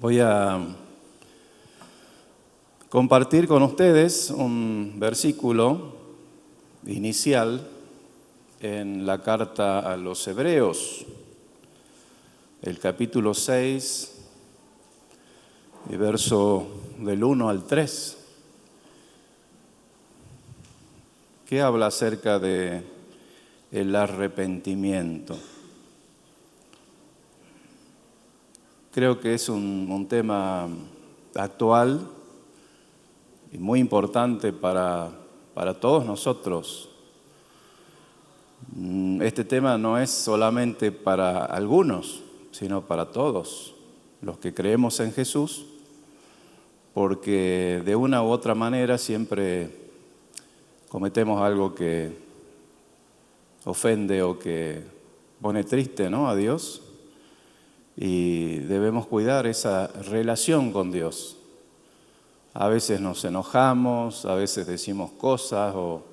Voy a compartir con ustedes un versículo inicial en la carta a los Hebreos, el capítulo 6, y verso del 1 al 3, que habla acerca de el arrepentimiento. Creo que es un tema actual y muy importante para todos nosotros. Este tema no es solamente para algunos, sino para todos los que creemos en Jesús, porque de una u otra manera siempre cometemos algo que ofende o que pone triste, ¿no?, a Dios. Y debemos cuidar esa relación con Dios. A veces nos enojamos, a veces decimos cosas o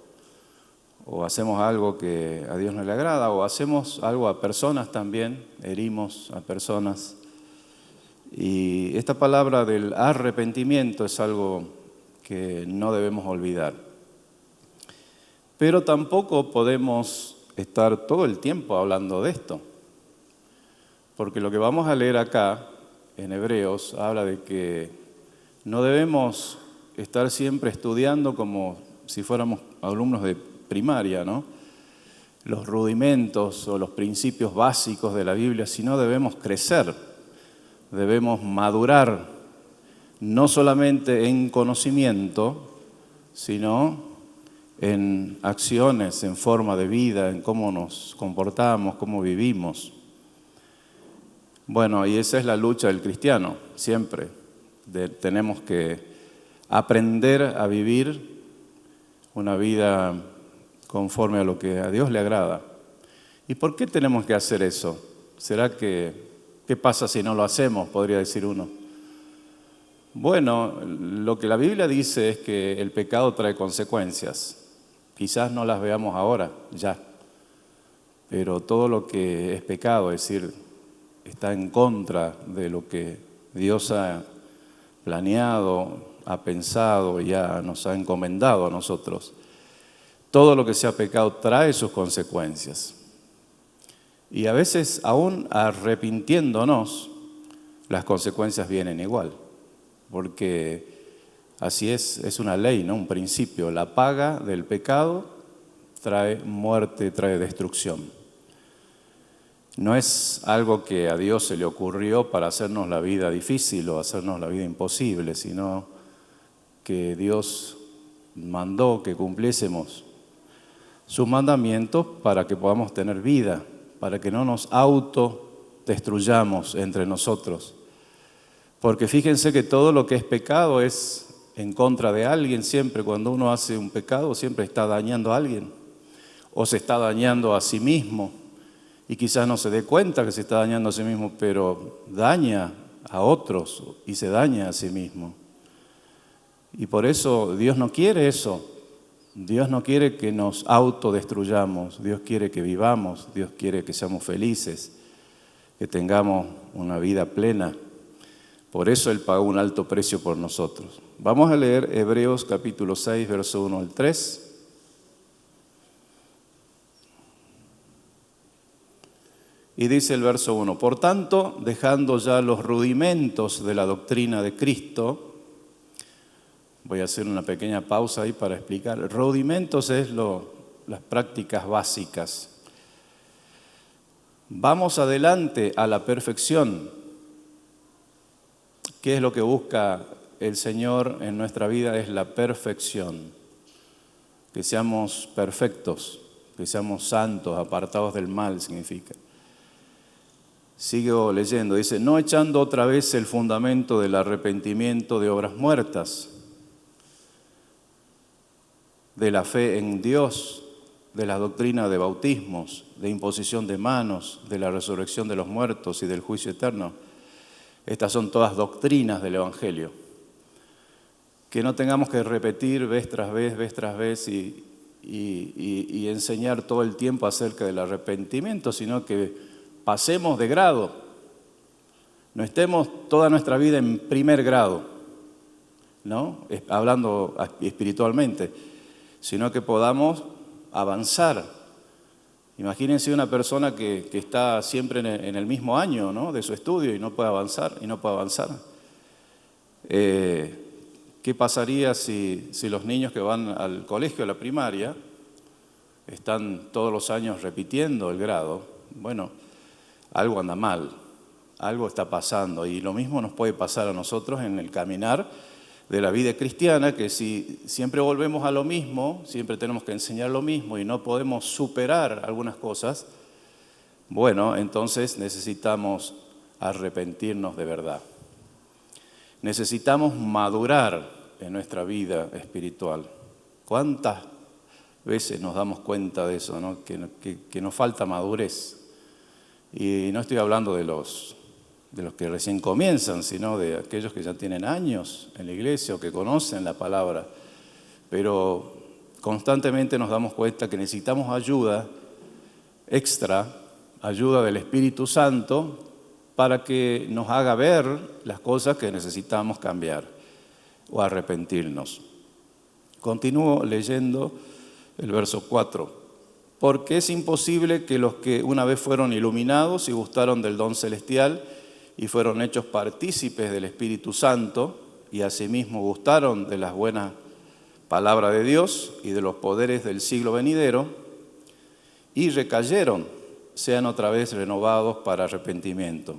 hacemos algo que a Dios no le agrada, o hacemos algo a personas también, herimos a personas. Y esta palabra del arrepentimiento es algo que no debemos olvidar. Pero tampoco podemos estar todo el tiempo hablando de esto. Porque lo que vamos a leer acá, en Hebreos, habla de que no debemos estar siempre estudiando como si fuéramos alumnos de primaria, ¿no?, los rudimentos o los principios básicos de la Biblia, sino debemos crecer, debemos madurar, no solamente en conocimiento, sino en acciones, en forma de vida, en cómo nos comportamos, cómo vivimos. Bueno, y esa es la lucha del cristiano, siempre. Tenemos que aprender a vivir una vida conforme a lo que a Dios le agrada. ¿Y por qué tenemos que hacer eso? ¿Será que qué pasa si no lo hacemos?, podría decir uno. Bueno, lo que la Biblia dice es que el pecado trae consecuencias. Quizás no las veamos ahora, ya. Pero todo lo que es pecado, es decir, está en contra de lo que Dios ha planeado, ha pensado y ya nos ha encomendado a nosotros. Todo lo que sea pecado trae sus consecuencias. Y a veces, aún arrepintiéndonos, las consecuencias vienen igual. Porque así es una ley, ¿no?, un principio. La paga del pecado trae muerte, trae destrucción. No es algo que a Dios se le ocurrió para hacernos la vida difícil o hacernos la vida imposible, sino que Dios mandó que cumpliésemos sus mandamientos para que podamos tener vida, para que no nos autodestruyamos entre nosotros. Porque fíjense que todo lo que es pecado es en contra de alguien siempre. Cuando uno hace un pecado siempre está dañando a alguien o se está dañando a sí mismo. Y quizás no se dé cuenta que se está dañando a sí mismo, pero daña a otros y se daña a sí mismo. Y por eso Dios no quiere eso. Dios no quiere que nos autodestruyamos. Dios quiere que vivamos. Dios quiere que seamos felices, que tengamos una vida plena. Por eso Él pagó un alto precio por nosotros. Vamos a leer Hebreos capítulo 6, verso 1 al 3. Y dice el verso 1, por tanto, dejando ya los rudimentos de la doctrina de Cristo, voy a hacer una pequeña pausa ahí para explicar. Rudimentos es las prácticas básicas. Vamos adelante a la perfección. ¿Qué es lo que busca el Señor en nuestra vida? Es la perfección. Que seamos perfectos, que seamos santos, apartados del mal, significa. Sigo leyendo, dice, no echando otra vez el fundamento del arrepentimiento de obras muertas, de la fe en Dios, de la doctrina de bautismos, de imposición de manos, de la resurrección de los muertos y del juicio eterno. Estas son todas doctrinas del Evangelio. Que no tengamos que repetir vez tras vez y enseñar todo el tiempo acerca del arrepentimiento, sino que pasemos de grado. no estemos toda nuestra vida en primer grado, ¿no? Hablando espiritualmente, sino que podamos avanzar. Imagínense una persona que está siempre en el mismo año, ¿no?, de su estudio y no puede avanzar, ¿Qué pasaría si los niños que van al colegio, a la primaria, están todos los años repitiendo el grado? Bueno, algo anda mal, algo está pasando, y lo mismo nos puede pasar a nosotros en el caminar de la vida cristiana, que si siempre volvemos a lo mismo, siempre tenemos que enseñar lo mismo y no podemos superar algunas cosas, bueno, entonces necesitamos arrepentirnos de verdad. Necesitamos madurar en nuestra vida espiritual. ¿Cuántas veces nos damos cuenta de eso, ¿no? Que nos falta madurez? Y no estoy hablando de los que recién comienzan, sino de aquellos que ya tienen años en la iglesia o que conocen la palabra. Pero constantemente nos damos cuenta que necesitamos ayuda extra, ayuda del Espíritu Santo, para que nos haga ver las cosas que necesitamos cambiar o arrepentirnos. Continúo leyendo el verso 4. Porque es imposible que los que una vez fueron iluminados y gustaron del don celestial y fueron hechos partícipes del Espíritu Santo y asimismo gustaron de las buenas palabras de Dios y de los poderes del siglo venidero y recayeron, sean otra vez renovados para arrepentimiento,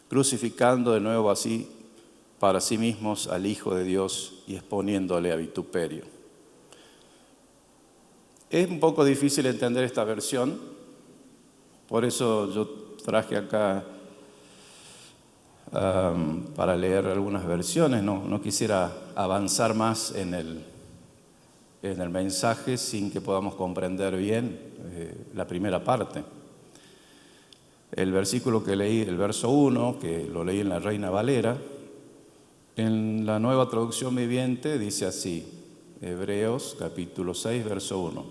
crucificando de nuevo así para sí mismos al Hijo de Dios y exponiéndole a vituperio. Es un poco difícil entender esta versión, por eso yo traje acá para leer algunas versiones. No quisiera avanzar más en el mensaje sin que podamos comprender bien la primera parte. El versículo que leí, el verso 1, que lo leí en la Reina Valera, en la Nueva Traducción Viviente dice así, Hebreos capítulo 6, verso 1.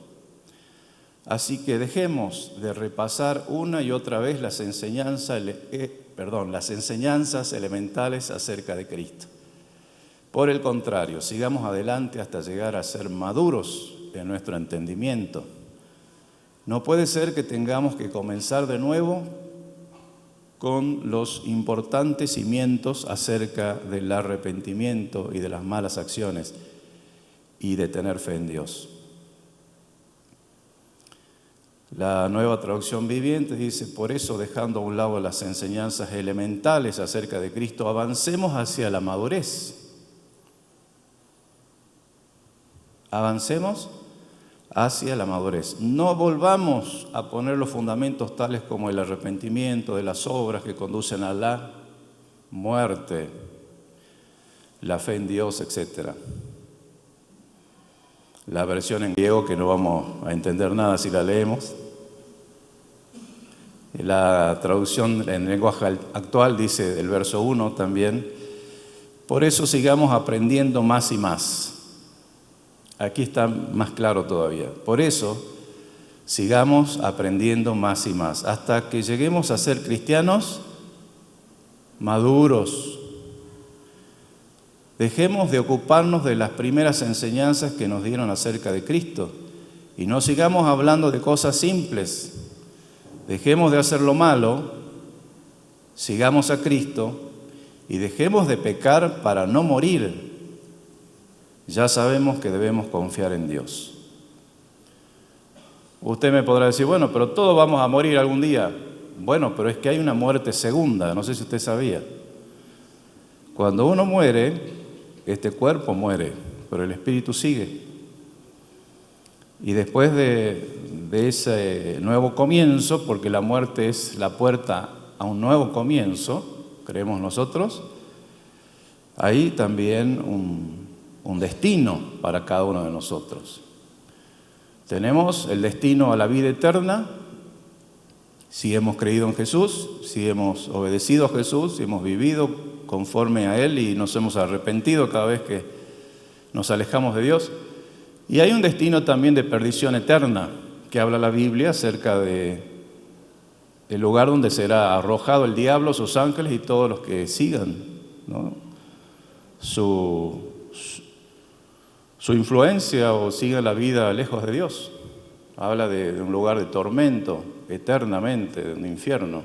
Así que dejemos de repasar una y otra vez las enseñanzas elementales acerca de Cristo. Por el contrario, sigamos adelante hasta llegar a ser maduros en nuestro entendimiento. No puede ser que tengamos que comenzar de nuevo con los importantes cimientos acerca del arrepentimiento y de las malas acciones y de tener fe en Dios. La Nueva Traducción Viviente dice, por eso, dejando a un lado las enseñanzas elementales acerca de Cristo, avancemos hacia la madurez. Avancemos hacia la madurez. No volvamos a poner los fundamentos tales como el arrepentimiento de las obras que conducen a la muerte, la fe en Dios, etc. La versión en griego, que no vamos a entender nada si la leemos. La traducción en lenguaje actual dice, el verso 1 también, por eso sigamos aprendiendo más y más. Aquí está más claro todavía. Por eso sigamos aprendiendo más y más, hasta que lleguemos a ser cristianos maduros. Dejemos de ocuparnos de las primeras enseñanzas que nos dieron acerca de Cristo y no sigamos hablando de cosas simples. Dejemos de hacer lo malo, sigamos a Cristo y dejemos de pecar para no morir. Ya sabemos que debemos confiar en Dios. Usted me podrá decir, bueno, pero todos vamos a morir algún día. Bueno, pero es que hay una muerte segunda, no sé si usted sabía. Cuando uno muere, este cuerpo muere, pero el espíritu sigue. Y después de ese nuevo comienzo, porque la muerte es la puerta a un nuevo comienzo, creemos nosotros, hay también un destino para cada uno de nosotros. Tenemos el destino a la vida eterna, si hemos creído en Jesús, si hemos obedecido a Jesús, si hemos vivido conforme a Él y nos hemos arrepentido cada vez que nos alejamos de Dios. Y hay un destino también de perdición eterna, que habla la Biblia acerca de el lugar donde será arrojado el diablo, sus ángeles y todos los que sigan, ¿no?, su influencia o sigan la vida lejos de Dios. Habla de un lugar de tormento eternamente, de un infierno.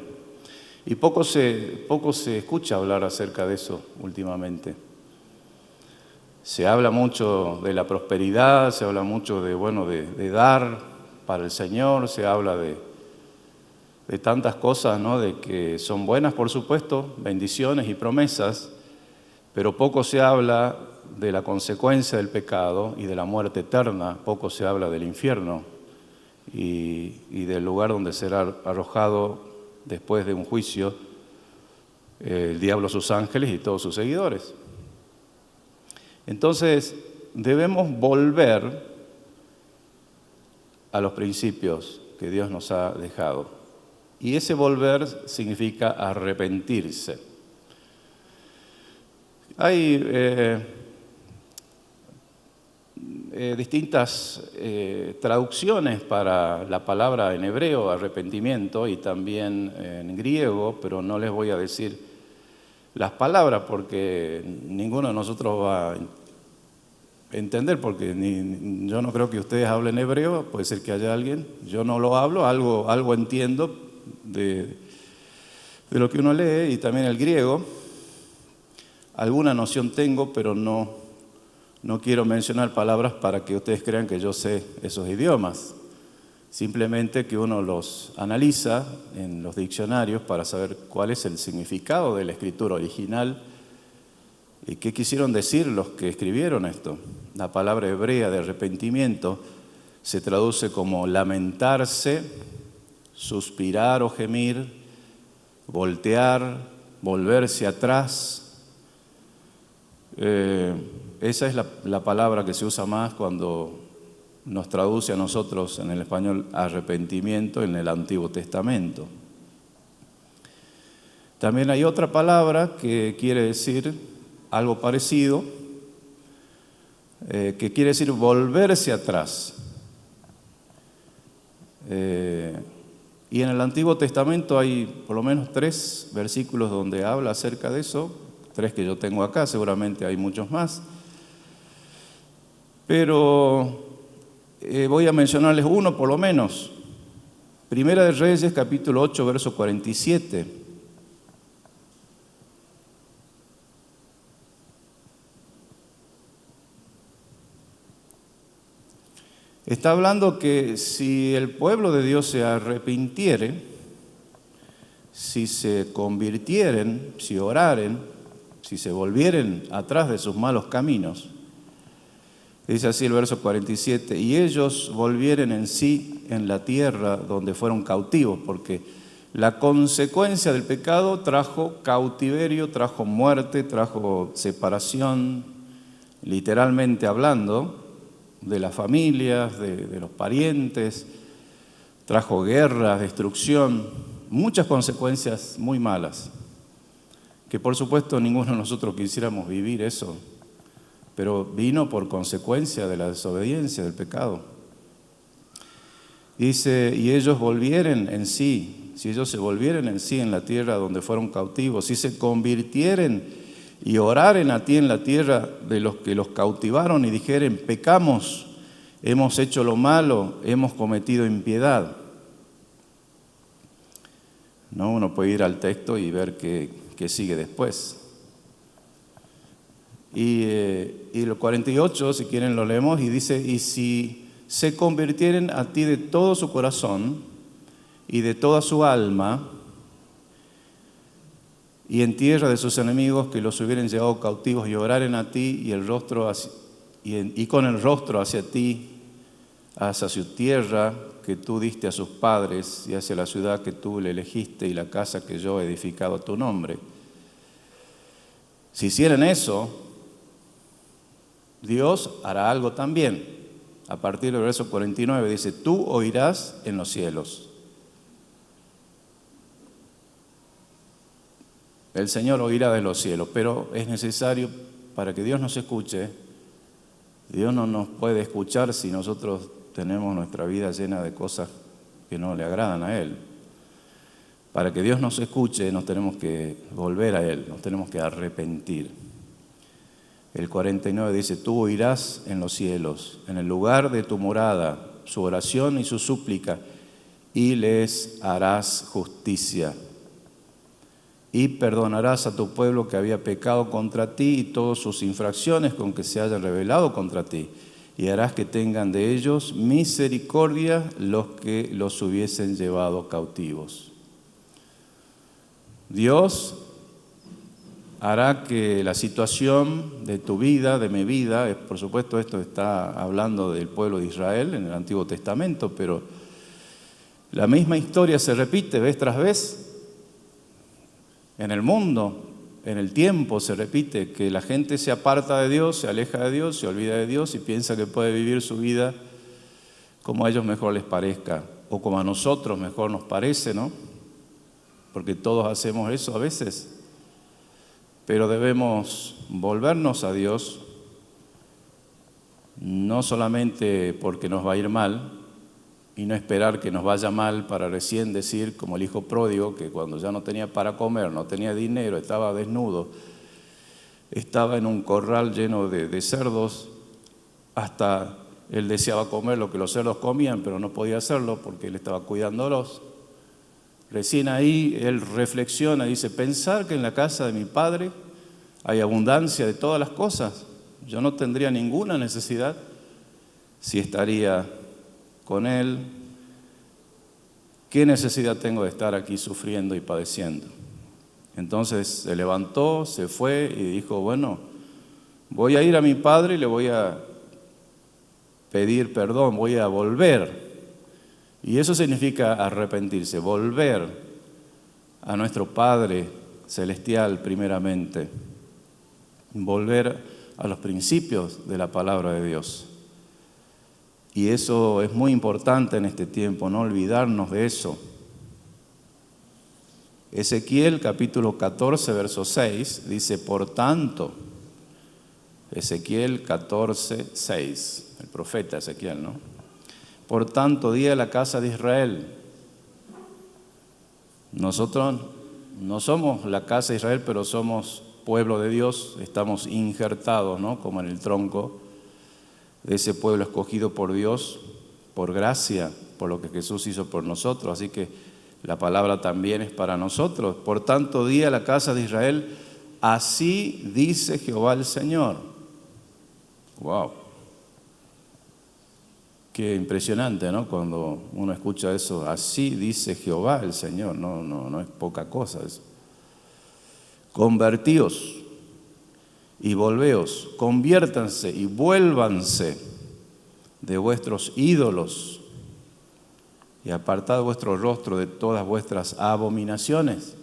Y poco se escucha hablar acerca de eso últimamente. Se habla mucho de la prosperidad, se habla mucho de dar para el Señor, se habla de tantas cosas, ¿no?, de que son buenas, por supuesto, bendiciones y promesas, pero poco se habla de la consecuencia del pecado y de la muerte eterna, poco se habla del infierno y del lugar donde será arrojado después de un juicio el diablo, sus ángeles y todos sus seguidores. Entonces, debemos volver a los principios que Dios nos ha dejado. Y ese volver significa arrepentirse. Hay distintas traducciones para la palabra en hebreo, arrepentimiento, y también en griego, pero no les voy a decir las palabras porque ninguno de nosotros va a entender, porque yo no creo que ustedes hablen hebreo, puede ser que haya alguien, yo no lo hablo, algo entiendo de lo que uno lee, y también el griego, alguna noción tengo, pero no quiero mencionar palabras para que ustedes crean que yo sé esos idiomas. Simplemente que uno los analiza en los diccionarios para saber cuál es el significado de la escritura original y qué quisieron decir los que escribieron esto. La palabra hebrea de arrepentimiento se traduce como lamentarse, suspirar o gemir, voltear, volverse atrás. Esa es la palabra que se usa más cuando nos traduce a nosotros en el español arrepentimiento en el Antiguo Testamento. También hay otra palabra que quiere decir algo parecido, que quiere decir volverse atrás. Y en el Antiguo Testamento hay por lo menos 3 versículos donde habla acerca de eso, 3 que yo tengo acá, seguramente hay muchos más. Pero voy a mencionarles uno por lo menos. Primera de Reyes, capítulo 8, verso 47. Está hablando que si el pueblo de Dios se arrepintiere, si se convirtieren, si oraren, si se volvieren atrás de sus malos caminos, dice así el verso 47, y ellos volvieren en sí en la tierra donde fueron cautivos, porque la consecuencia del pecado trajo cautiverio, trajo muerte, trajo separación, literalmente hablando, de las familias, de los parientes, trajo guerra, destrucción, muchas consecuencias muy malas, que por supuesto ninguno de nosotros quisiéramos vivir eso, pero vino por consecuencia de la desobediencia, del pecado. Dice, y ellos volvieren en sí, si ellos se volvieren en sí en la tierra donde fueron cautivos, si se convirtieren y oraren a ti en la tierra de los que los cautivaron y dijeren, pecamos, hemos hecho lo malo, hemos cometido impiedad. No, uno puede ir al texto y ver qué sigue después. Y el 48, si quieren lo leemos, y dice, y si se convirtieren a ti de todo su corazón y de toda su alma, y en tierra de sus enemigos que los hubieren llevado cautivos y oraren a ti y con el rostro hacia ti, hacia su tierra que tú diste a sus padres y hacia la ciudad que tú le elegiste y la casa que yo he edificado a tu nombre. Si hicieran eso, Dios hará algo también. A partir del verso 49 dice, tú oirás en los cielos. El Señor oirá de los cielos, pero es necesario para que Dios nos escuche. Dios no nos puede escuchar si nosotros tenemos nuestra vida llena de cosas que no le agradan a Él. Para que Dios nos escuche, nos tenemos que volver a Él, nos tenemos que arrepentir. El 49 dice, tú oirás en los cielos, en el lugar de tu morada, su oración y su súplica, y les harás justicia. Y perdonarás a tu pueblo que había pecado contra ti y todas sus infracciones con que se hayan rebelado contra ti. Y harás que tengan de ellos misericordia los que los hubiesen llevado cautivos. Dios hará que la situación de tu vida, de mi vida, por supuesto esto está hablando del pueblo de Israel en el Antiguo Testamento, pero la misma historia se repite vez tras vez. En el mundo, en el tiempo se repite que la gente se aparta de Dios, se aleja de Dios, se olvida de Dios y piensa que puede vivir su vida como a ellos mejor les parezca o como a nosotros mejor nos parece, ¿no? Porque todos hacemos eso a veces. Pero debemos volvernos a Dios, no solamente porque nos va a ir mal, y no esperar que nos vaya mal para recién decir, como el hijo pródigo, que cuando ya no tenía para comer, no tenía dinero, estaba desnudo, estaba en un corral lleno de cerdos, hasta él deseaba comer lo que los cerdos comían, pero no podía hacerlo porque él estaba cuidándolos. Recién ahí él reflexiona, dice, pensar que en la casa de mi padre hay abundancia de todas las cosas, yo no tendría ninguna necesidad si estaría con él. ¿Qué necesidad tengo de estar aquí sufriendo y padeciendo? Entonces se levantó, se fue y dijo, bueno, voy a ir a mi padre y le voy a pedir perdón, voy a volver. Y eso significa arrepentirse, volver a nuestro Padre Celestial primeramente, volver a los principios de la palabra de Dios. Y eso es muy importante en este tiempo, no olvidarnos de eso. Ezequiel capítulo 14, verso 6, dice, por tanto, Ezequiel 14, 6, el profeta Ezequiel, ¿no? Por tanto, di a la casa de Israel. Nosotros no somos la casa de Israel, pero somos pueblo de Dios, estamos injertados, ¿no? Como en el tronco de ese pueblo escogido por Dios, por gracia, por lo que Jesús hizo por nosotros. Así que la palabra también es para nosotros. Por tanto, di a la casa de Israel, así dice Jehová el Señor. ¡Wow! Qué impresionante, ¿no? Cuando uno escucha eso, así dice Jehová el Señor. No es poca cosa eso. Convertíos y volveos, conviértanse y vuélvanse de vuestros ídolos y apartad vuestro rostro de todas vuestras abominaciones.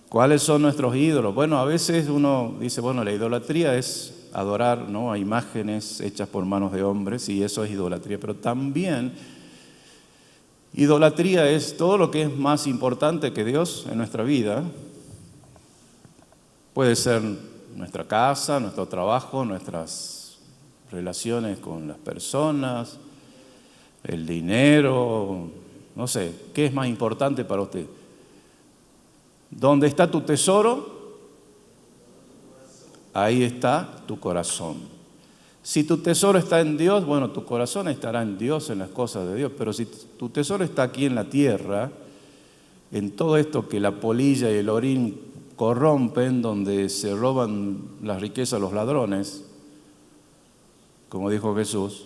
¿Cuáles son nuestros ídolos? Bueno, a veces uno dice, bueno, la idolatría es adorar, ¿no?, a imágenes hechas por manos de hombres, y eso es idolatría, pero también idolatría es todo lo que es más importante que Dios en nuestra vida. Puede ser nuestra casa, nuestro trabajo, nuestras relaciones con las personas, el dinero, no sé, ¿qué es más importante para usted? ¿Dónde está tu tesoro? Ahí está tu corazón. Si tu tesoro está en Dios, bueno, tu corazón estará en Dios, en las cosas de Dios, pero si tu tesoro está aquí en la tierra, en todo esto que la polilla y el orín corrompen, donde se roban las riquezas los ladrones, como dijo Jesús.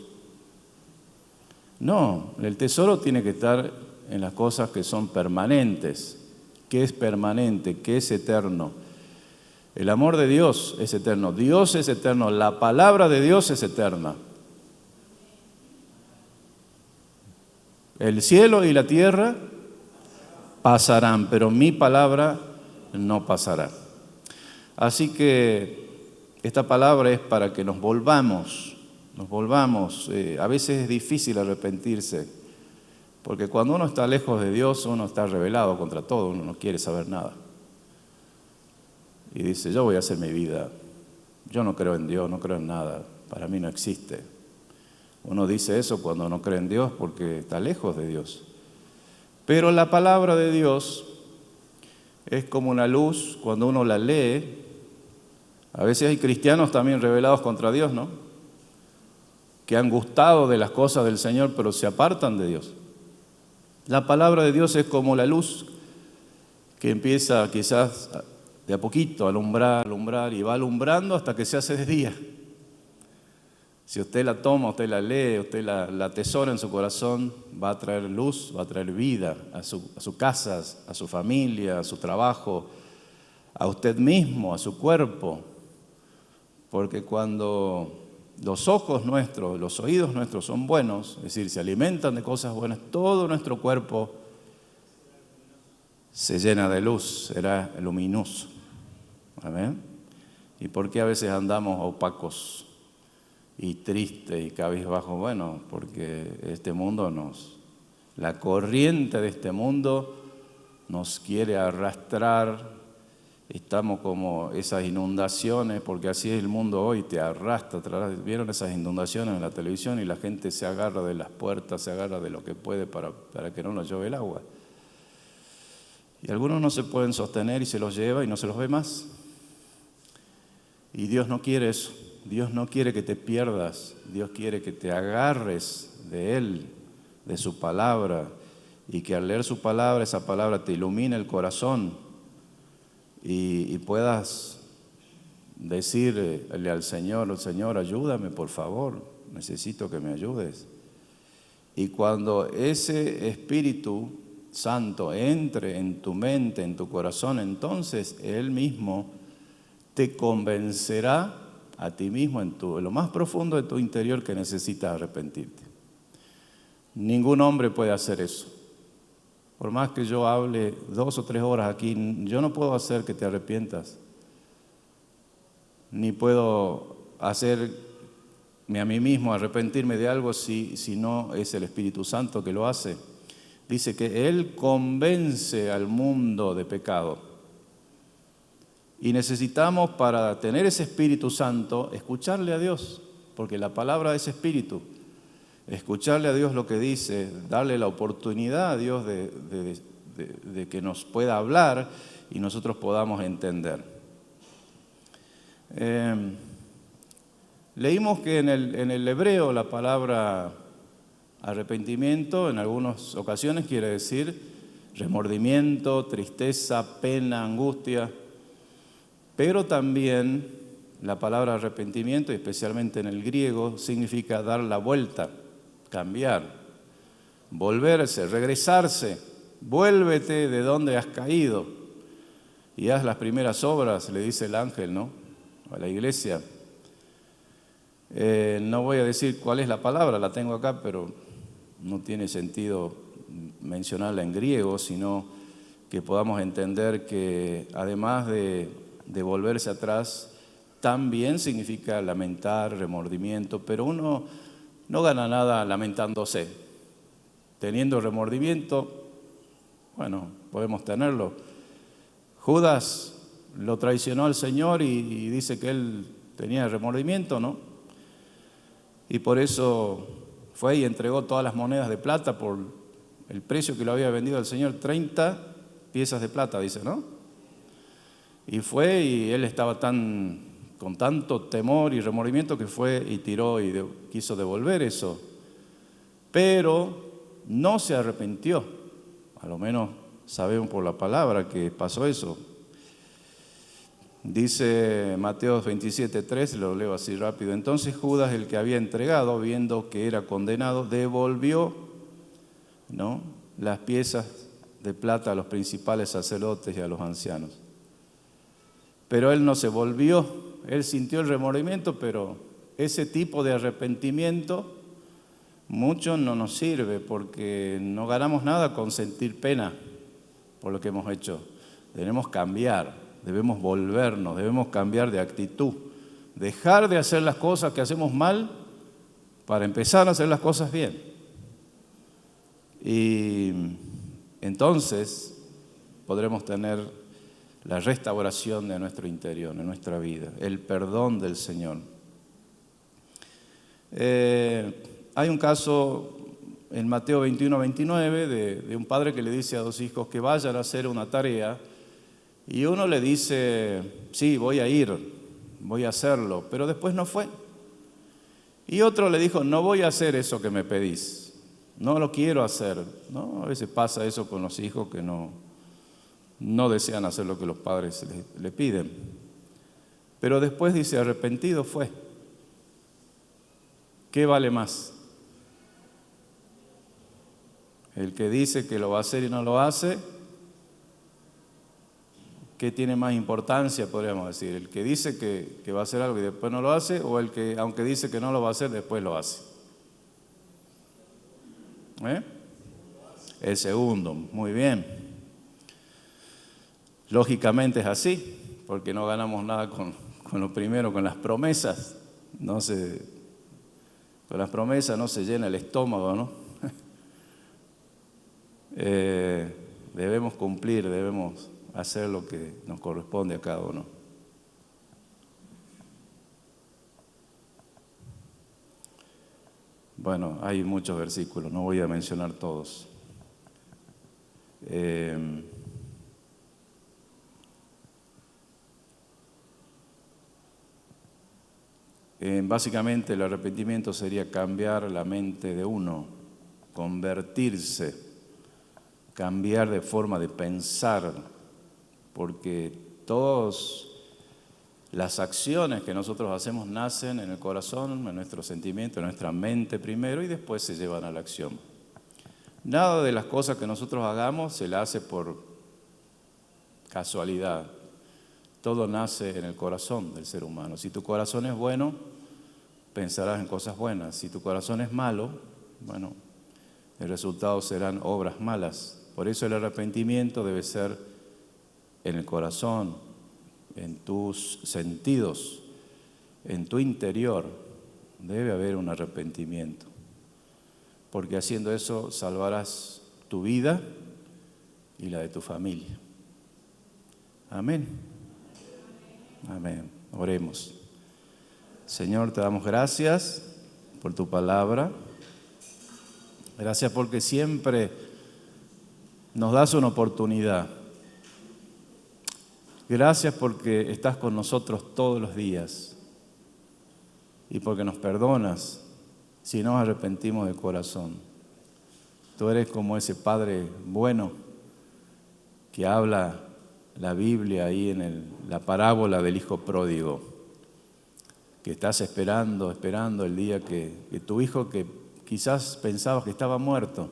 No, el tesoro tiene que estar en las cosas que son permanentes. ¿Qué es permanente? ¿Qué es eterno? El amor de Dios es eterno, Dios es eterno, la palabra de Dios es eterna. El cielo y la tierra pasarán, pero mi palabra no pasará. Así que esta palabra es para que nos volvamos. A veces es difícil arrepentirse, porque cuando uno está lejos de Dios, uno está rebelado contra todo, uno no quiere saber nada. Y dice, yo voy a hacer mi vida, yo no creo en Dios, no creo en nada, para mí no existe. Uno dice eso cuando no cree en Dios porque está lejos de Dios. Pero la palabra de Dios es como una luz cuando uno la lee. A veces hay cristianos también rebelados contra Dios, ¿no? Que han gustado de las cosas del Señor, pero se apartan de Dios. La palabra de Dios es como la luz que empieza quizás de a poquito a alumbrar y va alumbrando hasta que se hace de día. Si usted la toma, usted la lee, usted la atesora en su corazón, va a traer luz, va a traer vida a su casa, a su familia, a su trabajo, a usted mismo, a su cuerpo. Porque cuando los ojos nuestros, los oídos nuestros son buenos, es decir, se alimentan de cosas buenas, todo nuestro cuerpo se llena de luz, será luminoso. Amén. ¿Y por qué a veces andamos opacos y tristes y cabizbajos? Bueno, porque este mundo la corriente de este mundo nos quiere arrastrar. Estamos como esas inundaciones, porque así es el mundo hoy, te arrastra. ¿Vieron esas inundaciones en la televisión? Y la gente se agarra de las puertas, se agarra de lo que puede para que no nos lleve el agua. Y algunos no se pueden sostener y se los lleva y no se los ve más. Y Dios no quiere eso. Dios no quiere que te pierdas. Dios quiere que te agarres de Él, de su palabra, y que al leer su palabra, esa palabra te ilumine el corazón y puedas decirle al Señor, Señor, ayúdame por favor, necesito que me ayudes. Y cuando ese Espíritu Santo entre en tu mente, en tu corazón, entonces Él mismo te convencerá a ti mismo en lo más profundo de tu interior que necesitas arrepentirte. Ningún hombre puede hacer eso. Por más que yo hable 2 o 3 horas aquí, yo no puedo hacer que te arrepientas. Ni puedo hacerme a mí mismo arrepentirme de algo si no es el Espíritu Santo que lo hace. Dice que Él convence al mundo de pecado. Y necesitamos, para tener ese Espíritu Santo, escucharle a Dios, porque la palabra es Espíritu. Escucharle a Dios lo que dice, darle la oportunidad a Dios de que nos pueda hablar y nosotros podamos entender. Leímos que en el hebreo la palabra arrepentimiento en algunas ocasiones quiere decir remordimiento, tristeza, pena, angustia, pero también la palabra arrepentimiento, especialmente en el griego, significa dar la vuelta, cambiar, volverse, regresarse, vuélvete de donde has caído y haz las primeras obras, le dice el ángel, ¿no?, a la iglesia. No voy a decir cuál es la palabra, la tengo acá, pero no tiene sentido mencionarla en griego, sino que podamos entender que además de volverse atrás, también significa lamentar, remordimiento, pero uno no gana nada lamentándose. Teniendo remordimiento, bueno, podemos tenerlo. Judas lo traicionó al Señor y dice que él tenía remordimiento, ¿no? Y por eso fue y entregó todas las monedas de plata por el precio que lo había vendido al Señor, 30 piezas de plata, dice, ¿no? Y fue y él estaba con tanto temor y remordimiento que fue y tiró y quiso devolver eso. Pero no se arrepintió. A lo menos sabemos por la palabra que pasó eso. Dice Mateo 27:3, lo leo así rápido. Entonces Judas, el que había entregado, viendo que era condenado, devolvió, ¿no?, las piezas de plata a los principales sacerdotes y a los ancianos. Pero él no se volvió, él sintió el remordimiento, pero ese tipo de arrepentimiento mucho no nos sirve porque no ganamos nada con sentir pena por lo que hemos hecho. Debemos cambiar, debemos volvernos, debemos cambiar de actitud, dejar de hacer las cosas que hacemos mal para empezar a hacer las cosas bien. Y entonces podremos tener la restauración de nuestro interior, de nuestra vida, el perdón del Señor. Hay un caso en Mateo 21-29 de un padre que le dice a dos hijos que vayan a hacer una tarea, y uno le dice, sí, voy a ir, voy a hacerlo, pero después no fue. Y otro le dijo, no voy a hacer eso que me pedís, no lo quiero hacer, ¿no? A veces pasa eso con los hijos que no desean hacer lo que los padres le piden. Pero después dice, arrepentido fue. ¿Qué vale más? El que dice que lo va a hacer y no lo hace, ¿qué tiene más importancia, podríamos decir? ¿El que dice que va a hacer algo y después no lo hace, o el que, aunque dice que no lo va a hacer, después lo hace? El segundo, muy bien. Lógicamente es así, porque no ganamos nada con lo primero, con las promesas. Con las promesas no se llena el estómago, ¿no? Debemos cumplir, debemos hacer lo que nos corresponde a cada uno. Bueno, hay muchos versículos, no voy a mencionar todos. Básicamente el arrepentimiento sería cambiar la mente de uno, convertirse, cambiar de forma de pensar, porque todas las acciones que nosotros hacemos nacen en el corazón, en nuestros sentimientos, en nuestra mente primero y después se llevan a la acción. Nada de las cosas que nosotros hagamos se la hace por casualidad. Todo nace en el corazón del ser humano. Si tu corazón es bueno, pensarás en cosas buenas. Si tu corazón es malo, bueno, el resultado serán obras malas. Por eso el arrepentimiento debe ser en el corazón, en tus sentidos, en tu interior. Debe haber un arrepentimiento. Porque haciendo eso salvarás tu vida y la de tu familia. Amén. Amén. Oremos. Señor, te damos gracias por tu palabra. Gracias porque siempre nos das una oportunidad. Gracias porque estás con nosotros todos los días y porque nos perdonas si nos arrepentimos de corazón. Tú eres como ese Padre bueno que habla la Biblia ahí en la parábola del hijo pródigo, que estás esperando el día que tu hijo, que quizás pensabas que estaba muerto,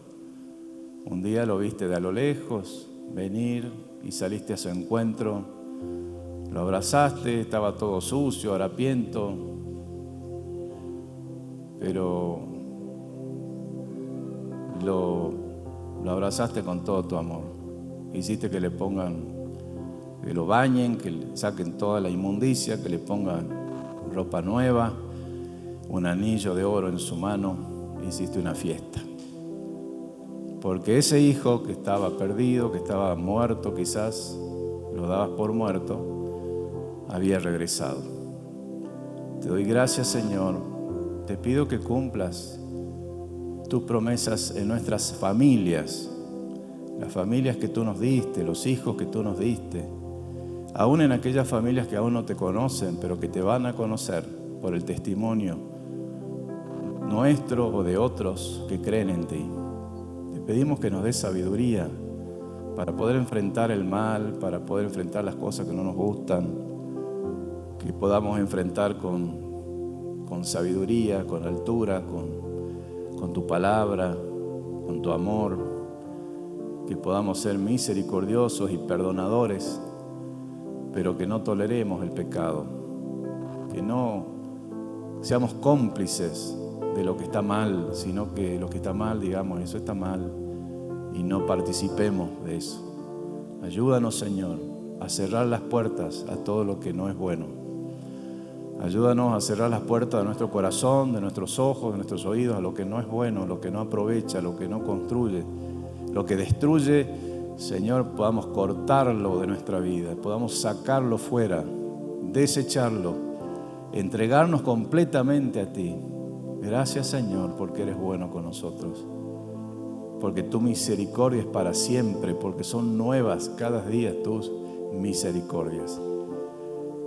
un día lo viste de a lo lejos venir y saliste a su encuentro, lo abrazaste, estaba todo sucio, harapiento, pero lo abrazaste con todo tu amor. Hiciste que lo bañen, que le saquen toda la inmundicia, que le pongan ropa nueva, un anillo de oro en su mano. Hiciste una fiesta. Porque ese hijo que estaba perdido, que estaba muerto quizás, lo dabas por muerto, había regresado. Te doy gracias, Señor. Te pido que cumplas tus promesas en nuestras familias, las familias que tú nos diste, los hijos que tú nos diste, aún en aquellas familias que aún no te conocen, pero que te van a conocer por el testimonio nuestro o de otros que creen en ti. Te pedimos que nos des sabiduría para poder enfrentar el mal, para poder enfrentar las cosas que no nos gustan, que podamos enfrentar con sabiduría, con altura, con tu palabra, con tu amor, que podamos ser misericordiosos y perdonadores, pero que no toleremos el pecado, que no seamos cómplices de lo que está mal, sino que lo que está mal, digamos, eso está mal y no participemos de eso. Ayúdanos, Señor, a cerrar las puertas a todo lo que no es bueno. Ayúdanos a cerrar las puertas de nuestro corazón, de nuestros ojos, de nuestros oídos, a lo que no es bueno, lo que no aprovecha, lo que no construye, lo que destruye. Señor, podamos cortarlo de nuestra vida, podamos sacarlo fuera, desecharlo, entregarnos completamente a ti. Gracias, Señor, porque eres bueno con nosotros. porque tu misericordia es para siempre, porque son nuevas cada día tus misericordias.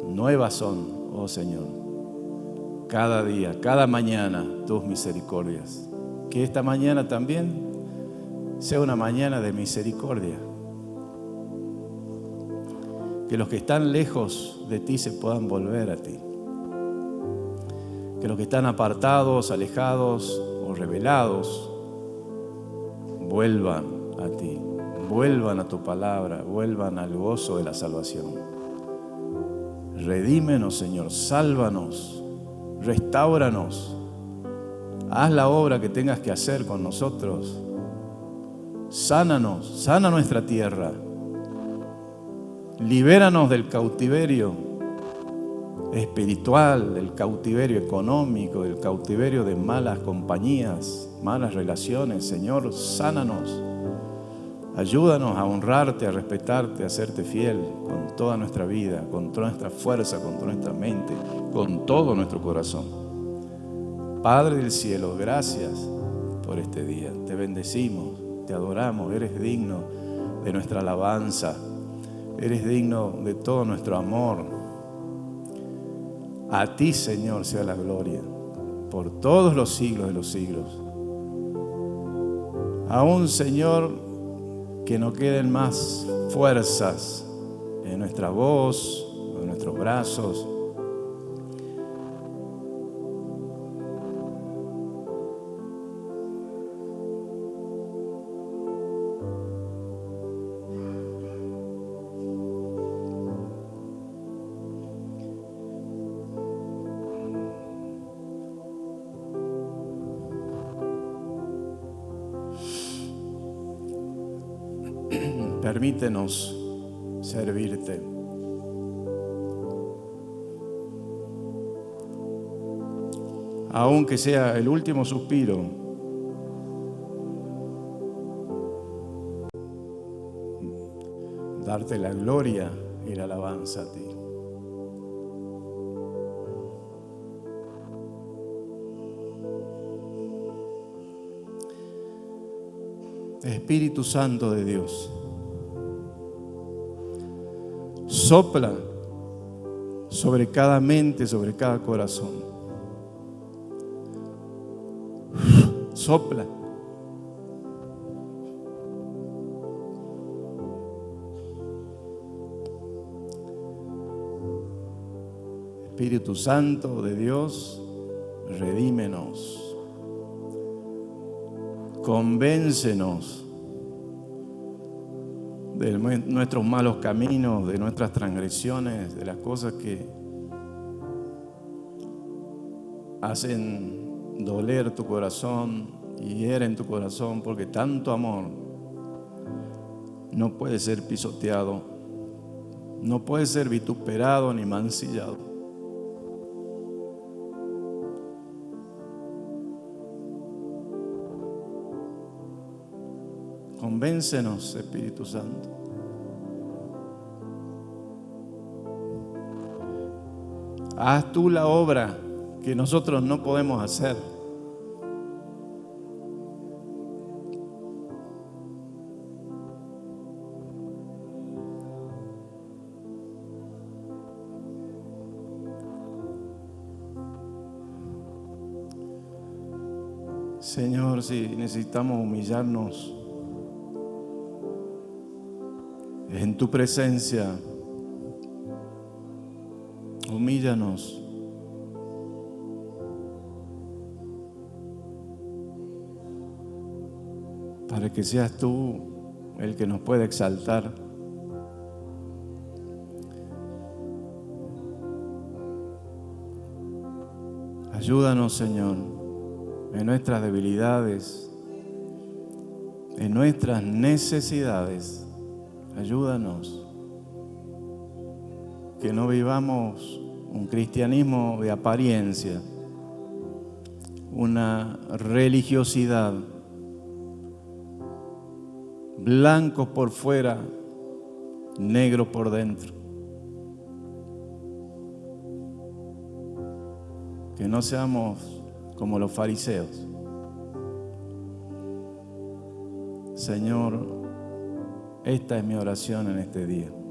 Nuevas son, oh Señor, cada día, cada mañana tus misericordias. Que esta mañana también sea una mañana de misericordia. Que los que están lejos de ti se puedan volver a ti. Que los que están apartados, alejados o rebelados vuelvan a ti, vuelvan a tu palabra, vuelvan al gozo de la salvación. Redímenos, Señor, sálvanos, restáuranos. Haz la obra que tengas que hacer con nosotros. Sánanos, sana nuestra tierra. Libéranos del cautiverio espiritual, del cautiverio económico, del cautiverio de malas compañías, malas relaciones. Señor, sánanos. Ayúdanos a honrarte, a respetarte, a serte fiel con toda nuestra vida, con toda nuestra fuerza, con toda nuestra mente, con todo nuestro corazón. Padre del cielo, gracias por este día. Te bendecimos, te adoramos. Eres digno de nuestra alabanza. Eres digno de todo nuestro amor. A ti, Señor, sea la gloria por todos los siglos de los siglos. Aún, Señor, que no queden más fuerzas en nuestra voz, en nuestros brazos. Permítenos servirte. Aunque sea el último suspiro, darte la gloria y la alabanza a ti. Espíritu Santo de Dios, sopla sobre cada mente, sobre cada corazón. Sopla. Espíritu Santo de Dios, redímenos. Convéncenos de nuestros malos caminos, de nuestras transgresiones, de las cosas que hacen doler tu corazón y hieren tu corazón, porque tanto amor no puede ser pisoteado, no puede ser vituperado ni mancillado. Convéncenos, Espíritu Santo. Haz tú la obra que nosotros no podemos hacer. Señor, si necesitamos humillarnos en tu presencia, humíllanos. Para que seas tú el que nos pueda exaltar. Ayúdanos, Señor, en nuestras debilidades, en nuestras necesidades. Ayúdanos. Que no vivamos un cristianismo de apariencia, una religiosidad, blancos por fuera, negros por dentro. Que no seamos como los fariseos. Señor, esta es mi oración en este día.